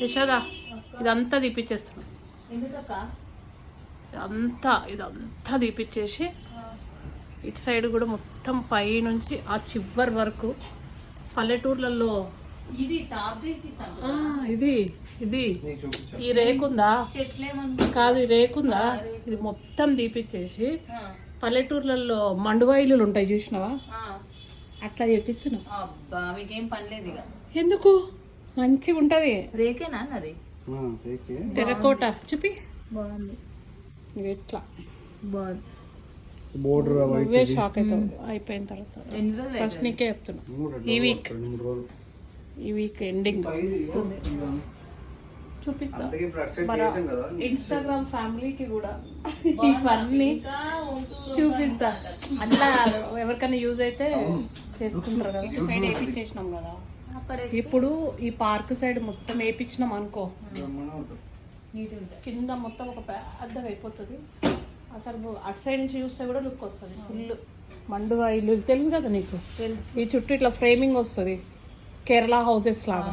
యశోదా ఇదంతా తీపిచ్చేస్తున్నాం. ఇదంతా తీపిచ్చేసి ఇటు సైడ్ కూడా మొత్తం పై నుంచి ఆ చివరి వరకు పల్లెటూర్లలో ఇది ఇది ఈ రేకుందా కాదు, ఈ రేకుందా ఇది మొత్తం తీపిచ్చేసి పల్లెటూర్లలో మండువాయిలు ఉంటాయి చూసినావా, అట్లా చేపిస్తున్నాం. మీకేం పనిలేదు ఇక. ఎందుకు మంచిగా ఉంటది. రేకేనా అది టెర్రకోట చూపి బాగుంది. ఇట్లా బాగుంది. నువ్వే షాక్ అవుతావు అయిపోయిన తర్వాత. ఫస్ట్ నీకే చెప్తున్నా, ఈ వీక్ ఎండింగ్ చూపిస్తా మన ఇన్స్టాగ్రామ్ ఫ్యామిలీకి కూడా ఇవన్నీ చూపిస్తా. అట్లా ఎవరికైనా యూజ్ అయితే చేసుకుంటారు కదా. సైడ్ వేయించేసినాం కదా, ఇప్పుడు ఈ పార్క్ సైడ్ మొత్తం వేయించినాం అనుకో, కింద మొత్తం ఒక పెద్దగా అయిపోతుంది. అసలు అటు సైడ్ నుంచి చూస్తే కూడా లుక్ వస్తుంది. ఫుల్ మండువా ఇల్లు తెలుసు కదా నీకు, ఈ చుట్టూ ఇట్లా ఫ్రేమింగ్ వస్తుంది కేరళ హౌసెస్ లాగా.